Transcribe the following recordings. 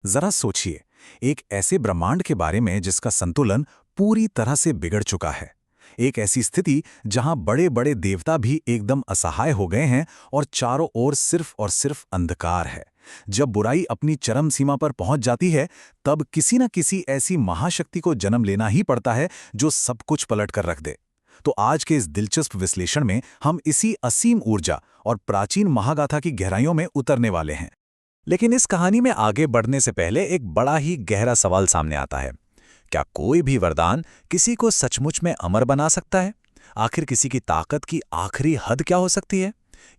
जरा सोचिए, एक ऐसे ब्रह्मांड के बारे में जिसका संतुलन पूरी तरह से बिगड़ चुका है। एक ऐसी स्थिति जहां बड़े बड़े देवता भी एकदम असहाय हो गए हैं और चारों ओर सिर्फ और सिर्फ अंधकार है। जब बुराई अपनी चरम सीमा पर पहुंच जाती है, तब किसी न किसी ऐसी महाशक्ति को जन्म लेना ही पड़ता है जो सब कुछ पलट कर रख दे। तो आज के इस दिलचस्प विश्लेषण में हम इसी असीम ऊर्जा और प्राचीन महागाथा की गहराइयों में उतरने वाले हैं। लेकिन इस कहानी में आगे बढ़ने से पहले एक बड़ा ही गहरा सवाल सामने आता है। क्या कोई भी वरदान किसी को सचमुच में अमर बना सकता है? आखिर किसी की ताकत की आखिरी हद क्या हो सकती है?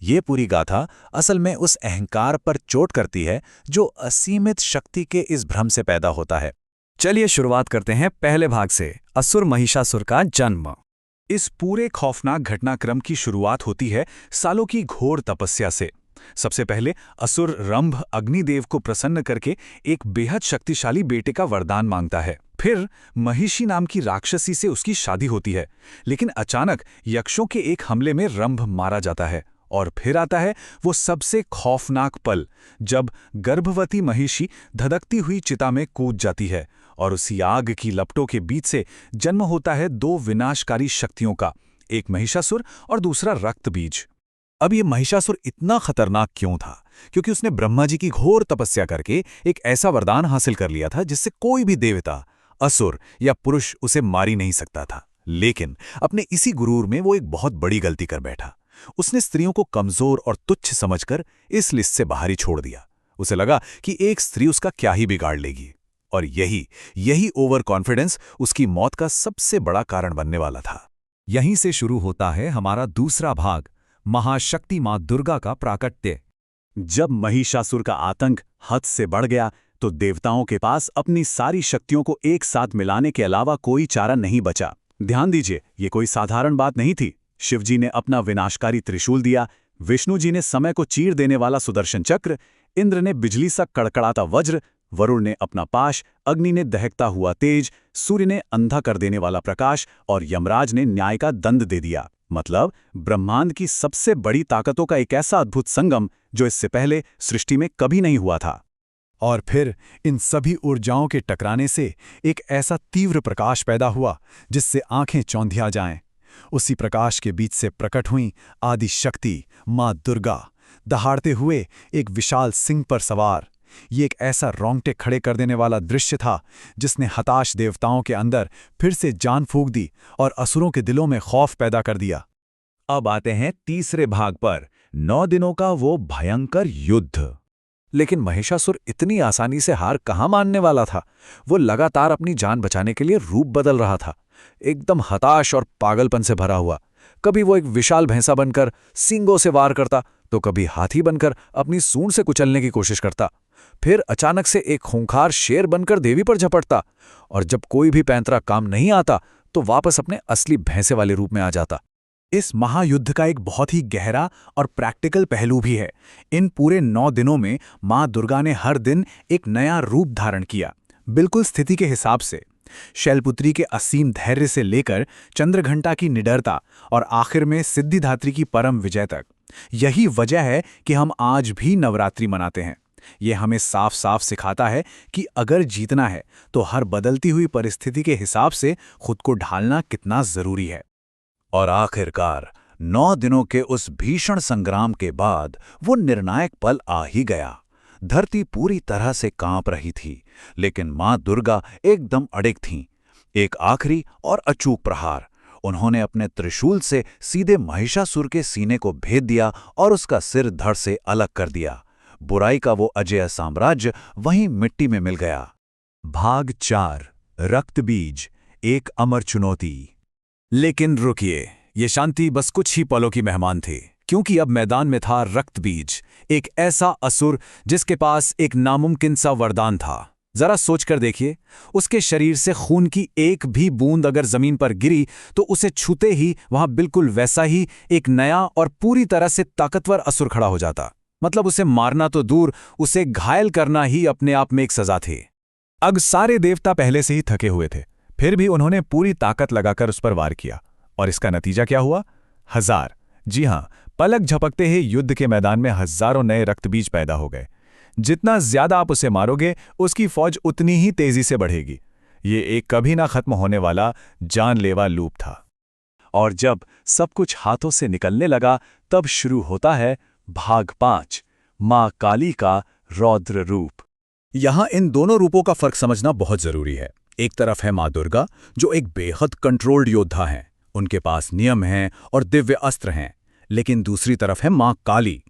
ये पूरी गाथा असल में उस अहंकार पर चोट करती है जो असीमित शक्ति के इस भ्रम से पैदा होता है। चलिए शुरुआत करते हैं पहले भाग से, असुर महिषासुर का जन्म। इस पूरे खौफनाक घटनाक्रम की शुरुआत होती है सालों की घोर तपस्या से। सबसे पहले असुर रंभ अग्निदेव को प्रसन्न करके एक बेहद शक्तिशाली बेटे का वरदान मांगता है। फिर महिषी नाम की राक्षसी से उसकी शादी होती है, लेकिन अचानक यक्षों के एक हमले में रंभ मारा जाता है। और फिर आता है वो सबसे खौफनाक पल, जब गर्भवती महिषी धधकती हुई चिता में कूद जाती है और उसी आग की लपटों के बीच से जन्म होता है दो विनाशकारी शक्तियों का, एक महिषासुर और दूसरा रक्तबीज। अब ये महिषासुर इतना खतरनाक क्यों था? क्योंकि उसने ब्रह्मा जी की घोर तपस्या करके एक ऐसा वरदान हासिल कर लिया था जिससे कोई भी देवता, असुर या पुरुष उसे मार ही नहीं सकता था। लेकिन अपने इसी गुरूर में वो एक बहुत बड़ी गलती कर बैठा। उसने स्त्रियों को कमजोर और तुच्छ समझकर इस लिस्ट से बाहर ही छोड़ दिया। उसे लगा कि एक स्त्री उसका क्या ही बिगाड़ लेगी, और यही ओवर कॉन्फिडेंस उसकी मौत का सबसे बड़ा कारण बनने वाला था। यहीं से शुरू होता है हमारा दूसरा भाग, महाशक्ति मां दुर्गा का प्राकट्य। जब महिषासुर का आतंक हद से बढ़ गया तो देवताओं के पास अपनी सारी शक्तियों को एक साथ मिलाने के अलावा कोई चारा नहीं बचा। ध्यान दीजिए, ये कोई साधारण बात नहीं थी। शिवजी ने अपना विनाशकारी त्रिशूल दिया, विष्णु जी ने समय को चीर देने वाला सुदर्शन चक्र, इंद्र ने बिजली सा कड़कड़ाता वज्र, वरुण ने अपना पाश, अग्नि ने दहकता हुआ तेज, सूर्य ने अंधा कर देने वाला प्रकाश और यमराज ने न्याय का दंड दे दिया। मतलब ब्रह्मांड की सबसे बड़ी ताकतों का एक ऐसा अद्भुत संगम जो इससे पहले सृष्टि में कभी नहीं हुआ था। और फिर इन सभी ऊर्जाओं के टकराने से एक ऐसा तीव्र प्रकाश पैदा हुआ जिससे आंखें चौंधिया जाएं। उसी प्रकाश के बीच से प्रकट हुई आदि शक्ति मां दुर्गा, दहाड़ते हुए एक विशाल सिंह पर सवार। ये एक ऐसा रोंगटे खड़े कर देने वाला दृश्य था जिसने हताश देवताओं के अंदर फिर से जान फूंक दी और असुरों के दिलों में खौफ पैदा कर दिया। अब आते हैं तीसरे भाग पर, 9 दिनों का वो भयंकर युद्ध। लेकिन महिषासुर इतनी आसानी से हार कहाँ मानने वाला था। वो लगातार अपनी जान बचाने के लिए रूप बदल रहा था, एकदम हताश और पागलपन से भरा हुआ। कभी वो एक विशाल भैंसा बनकर सींगों से वार करता, तो कभी हाथी बनकर अपनी सूंड से कुचलने की कोशिश करता। फिर अचानक से एक खूंखार शेर बनकर देवी पर झपटता, और जब कोई भी पैंतरा काम नहीं आता तो वापस अपने असली भैंसे वाले रूप में आ जाता। इस महायुद्ध का एक बहुत ही गहरा और प्रैक्टिकल पहलू भी है। इन पूरे 9 दिनों में मां दुर्गा ने हर दिन एक नया रूप धारण किया, बिल्कुल स्थिति के हिसाब से। शैलपुत्री के असीम धैर्य से लेकर चंद्रघंटा की निडरता और आखिर में सिद्धिदात्री की परम विजय तक। यही वजह है कि हम आज भी नवरात्रि मनाते हैं। ये हमें साफ साफ सिखाता है कि अगर जीतना है तो हर बदलती हुई परिस्थिति के हिसाब से खुद को ढालना कितना जरूरी है। और आखिरकार 9 दिनों के उस भीषण संग्राम के बाद वो निर्णायक पल आ ही गया। धरती पूरी तरह से कांप रही थी, लेकिन मां दुर्गा एकदम अडिग थीं। एक आखिरी और अचूक प्रहार, उन्होंने अपने त्रिशूल से सीधे महिषासुर के सीने को भेद दिया और उसका सिर धड़ से अलग कर दिया। बुराई का वो अजेय साम्राज्य वहीं मिट्टी में मिल गया। भाग 4, रक्तबीज, एक अमर चुनौती। लेकिन रुकिए, ये शांति बस कुछ ही पलों की मेहमान थी, क्योंकि अब मैदान में था रक्तबीज, एक ऐसा असुर जिसके पास एक नामुमकिन सा वरदान था। जरा सोचकर देखिए, उसके शरीर से खून की एक भी बूंद अगर जमीन पर गिरी तो उसे छूते ही वहां बिल्कुल वैसा ही एक नया और पूरी तरह से ताकतवर असुर खड़ा हो जाता। मतलब उसे मारना तो दूर, उसे घायल करना ही अपने आप में एक सजा थी। अब सारे देवता पहले से ही थके हुए थे, फिर भी उन्होंने पूरी ताकत लगाकर उस पर वार किया, और इसका नतीजा क्या हुआ? हजार, जी हां, पलक झपकते ही युद्ध के मैदान में हजारों नए रक्तबीज पैदा हो गए। जितना ज्यादा आप उसे मारोगे उसकी फौज उतनी ही तेजी से बढ़ेगी। ये एक कभी ना खत्म होने वाला जानलेवा लूप था। और जब सब कुछ हाथों से निकलने लगा तब शुरू होता है भाग 5, मां काली का रौद्र रूप। यहां इन दोनों रूपों का फर्क समझना बहुत जरूरी है। एक तरफ है मां दुर्गा, जो एक बेहद कंट्रोल्ड योद्धा हैं, उनके पास नियम हैं और दिव्य अस्त्र हैं। लेकिन दूसरी तरफ है मां काली।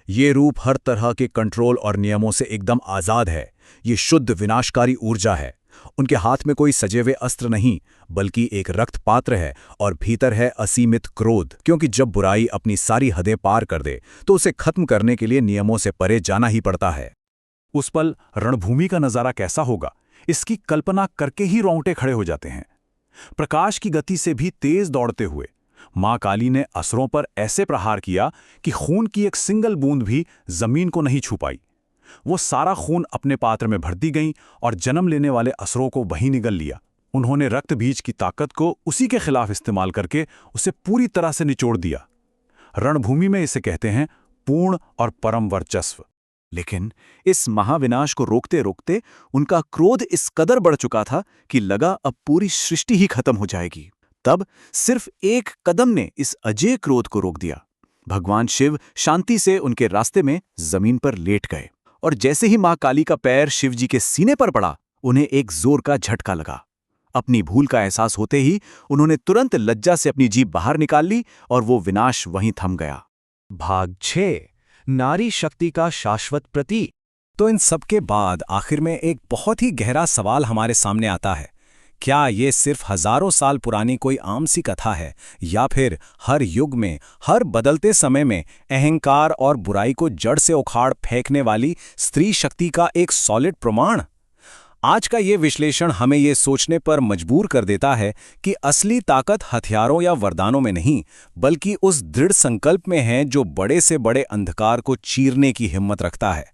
ये रूप हर तरह के कंट्रोल और नियमों से एकदम आजाद है। ये शुद्ध विनाशकारी ऊर्जा है। उनके हाथ में कोई सजे हुए अस्त्र नहीं, बल्कि एक रक्त पात्र है और भीतर है असीमित क्रोध, क्योंकि जब बुराई अपनी सारी हदें पार कर दे तो उसे खत्म करने के लिए नियमों से परे जाना ही पड़ता है। उस पल रणभूमि का नजारा कैसा होगा, इसकी कल्पना करके ही रोंगटे खड़े हो जाते हैं। प्रकाश की गति से भी तेज दौड़ते हुए मां काली ने असुरों पर ऐसे प्रहार किया कि खून की एक सिंगल बूंद भी जमीन को नहीं छू पाई। वो सारा खून अपने पात्र में भर दी गई और जन्म लेने वाले असुरों को वहीं निगल लिया। उन्होंने रक्त बीज की ताकत को उसी के खिलाफ इस्तेमाल करके उसे पूरी तरह से निचोड़ दिया। रणभूमि में इसे कहते हैं पूर्ण और परम वर्चस्व। लेकिन इस महाविनाश को रोकते रोकते उनका क्रोध इस कदर बढ़ चुका था कि लगा अब पूरी सृष्टि ही खत्म हो जाएगी। तब सिर्फ एक कदम ने इस अजेय क्रोध को रोक दिया। भगवान शिव शांति से उनके रास्ते में जमीन पर लेट गए और जैसे ही मां काली का पैर शिव जी के सीने पर पड़ा, उन्हें एक जोर का झटका लगा। अपनी भूल का एहसास होते ही उन्होंने तुरंत लज्जा से अपनी जीभ बाहर निकाल ली और वो विनाश वहीं थम गया। भाग 6, नारी शक्ति का शाश्वत प्रतीक। तो इन सब के बाद आखिर में एक बहुत ही गहरा सवाल हमारे सामने आता है। क्या ये सिर्फ हजारों साल पुरानी कोई आम सी कथा है, या फिर हर युग में, हर बदलते समय में अहंकार और बुराई को जड़ से उखाड़ फेंकने वाली स्त्री शक्ति का एक सॉलिड प्रमाण? आज का ये विश्लेषण हमें ये सोचने पर मजबूर कर देता है कि असली ताकत हथियारों या वरदानों में नहीं, बल्कि उस दृढ़ संकल्प में है जो बड़े से बड़े अंधकार को चीरने की हिम्मत रखता है।